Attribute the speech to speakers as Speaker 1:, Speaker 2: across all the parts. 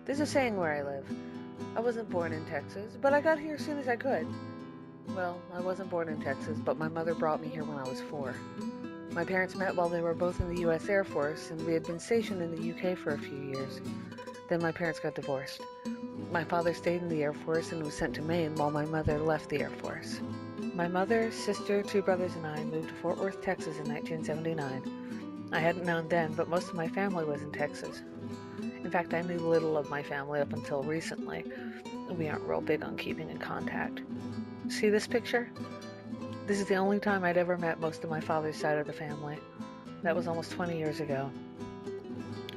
Speaker 1: There's a saying where I live. I wasn't born in Texas, but I got here as soon as I could. Well, I wasn't born in Texas, but my mother brought me here when I was 4. My parents met while they were both in the U.S. Air Force, and we had been stationed in the U.K. for a few years. Then my parents got divorced. My father stayed in the Air Force and was sent to Maine while my mother left the Air Force. My mother, sister, 2 brothers, and I moved to Fort Worth, Texas in 1979. I hadn't known then, but most of my family was in Texas. In fact, I knew little of my family up until recently. We aren't real big on keeping in contact. See this picture? This is the only time I'd ever met most of my father's side of the family. That was almost 20 years ago.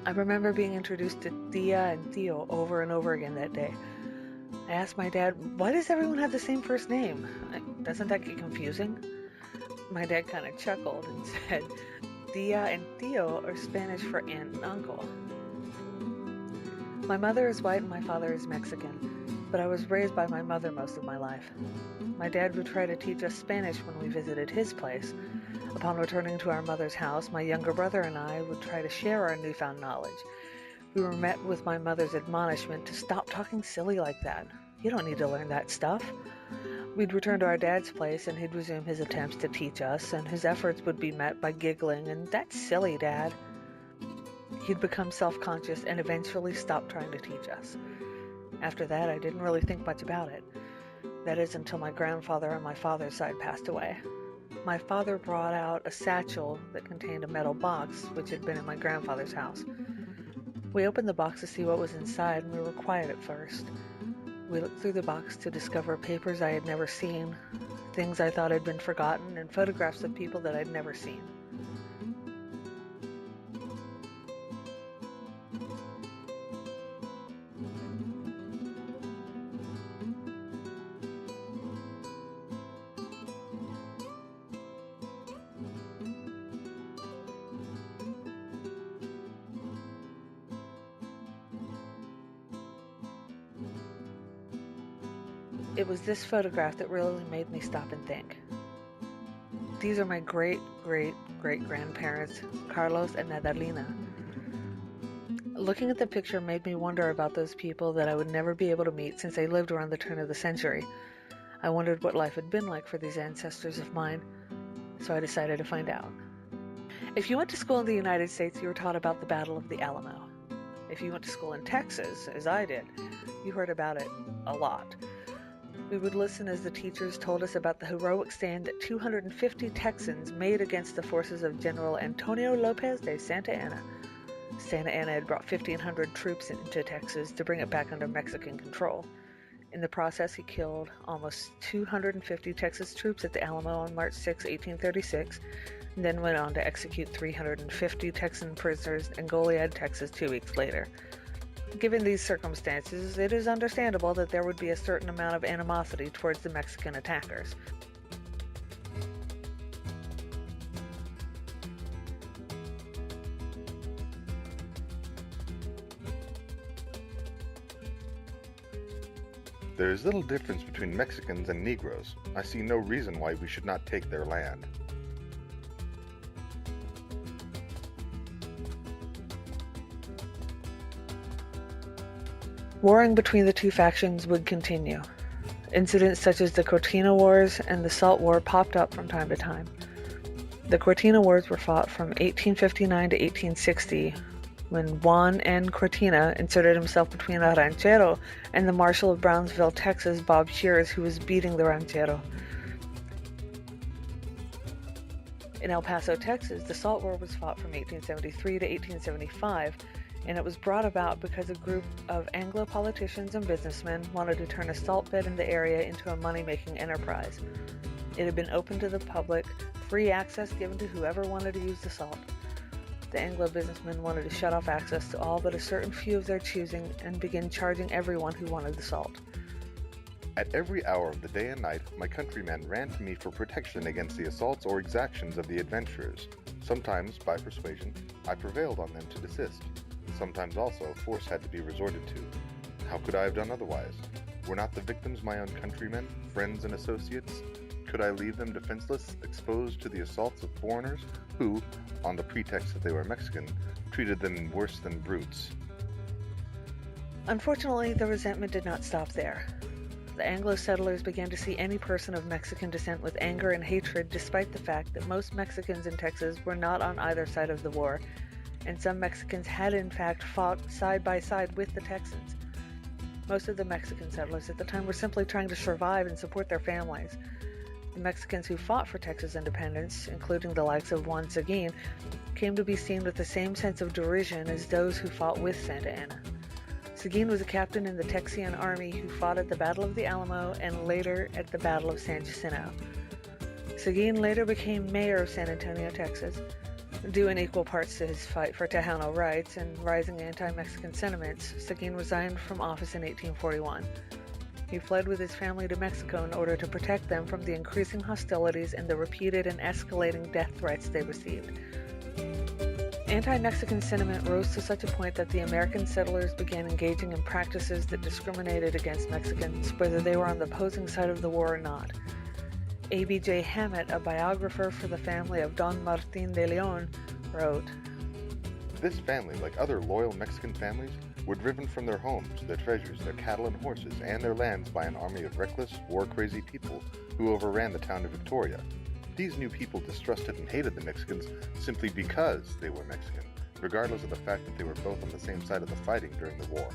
Speaker 1: I remember being introduced to Tia and Theo over and over again that day. I asked my dad, why does everyone have the same first name? Doesn't that get confusing? My dad kind of chuckled and said, Tia and Theo are Spanish for aunt and uncle. My mother is white and my father is Mexican, but I was raised by my mother most of my life. My dad would try to teach us Spanish when we visited his place. Upon returning to our mother's house, my younger brother and I would try to share our newfound knowledge. We were met with my mother's admonishment to stop talking silly like that. You don't need to learn that stuff. We'd return to our dad's place and he'd resume his attempts to teach us, and his efforts would be met by giggling and, "That's silly, Dad." He'd become self-conscious and eventually stopped trying to teach us. After that, I didn't really think much about it. That is until my grandfather on my father's side passed away. My father brought out a satchel that contained a metal box, which had been in my grandfather's house. We opened the box to see what was inside, and we were quiet at first. We looked through the box to discover papers I had never seen, things I thought had been forgotten, and photographs of people that I'd never seen. It was this photograph that really made me stop and think. These are my great-great-great-grandparents, Carlos and Nadalina. Looking at the picture made me wonder about those people that I would never be able to meet since they lived around the turn of the century. I wondered what life had been like for these ancestors of mine, so I decided to find out. If you went to school in the United States, you were taught about the Battle of the Alamo. If you went to school in Texas, as I did, you heard about it a lot. We would listen as the teachers told us about the heroic stand that 250 Texans made against the forces of General Antonio Lopez de Santa Anna. Santa Anna had brought 1,500 troops into Texas to bring it back under Mexican control. In the process, he killed almost 250 Texas troops at the Alamo on March 6, 1836, and then went on to execute 350 Texan prisoners in Goliad, Texas 2 weeks later. Given these circumstances, it is understandable that there would be a certain amount of animosity towards the Mexican attackers.
Speaker 2: There is little difference between Mexicans and Negroes. I see no reason why we should not take their land.
Speaker 1: Warring between the two factions would continue. Incidents such as the Cortina Wars and the Salt War popped up from time to time. The Cortina Wars were fought from 1859 to 1860, when Juan N. Cortina inserted himself between a ranchero and the Marshal of Brownsville, Texas, Bob Shears, who was beating the ranchero. In El Paso, Texas, the Salt War was fought from 1873 to 1875, and it was brought about because a group of Anglo politicians and businessmen wanted to turn a salt bed in the area into a money-making enterprise. It had been open to the public, free access given to whoever wanted to use the salt. The Anglo businessmen wanted to shut off access to all but a certain few of their choosing and begin charging everyone who wanted the salt.
Speaker 2: At every hour of the day and night, my countrymen ran to me for protection against the assaults or exactions of the adventurers. Sometimes, by persuasion, I prevailed on them to desist. Sometimes also, force had to be resorted to. How could I have done otherwise? Were not the victims my own countrymen, friends, and associates? Could I leave them defenseless, exposed to the assaults of foreigners who, on the pretext that they were Mexican, treated them worse than brutes?
Speaker 1: Unfortunately, the resentment did not stop there. The Anglo settlers began to see any person of Mexican descent with anger and hatred, despite the fact that most Mexicans in Texas were not on either side of the war, and some Mexicans had in fact fought side by side with the Texans. Most of the Mexican settlers at the time were simply trying to survive and support their families. The Mexicans who fought for Texas independence, including the likes of Juan Seguin, came to be seen with the same sense of derision as those who fought with Santa Anna. Seguin was a captain in the Texian army who fought at the Battle of the Alamo and later at the Battle of San Jacinto. Seguin later became mayor of San Antonio, Texas, due in equal parts to his fight for Tejano rights and rising anti-Mexican sentiments. Seguin resigned from office in 1841. He fled with his family to Mexico in order to protect them from the increasing hostilities and the repeated and escalating death threats they received. Anti-Mexican sentiment rose to such a point that the American settlers began engaging in practices that discriminated against Mexicans, whether they were on the opposing side of the war or not. A.B.J. Hammett, a biographer for the family of Don Martin de Leon, wrote,
Speaker 2: This family, like other loyal Mexican families, were driven from their homes, their treasures, their cattle and horses, and their lands by an army of reckless, war-crazy people who overran the town of Victoria. These new people distrusted and hated the Mexicans simply because they were Mexican, regardless of the fact that they were both on the same side of the fighting during the war.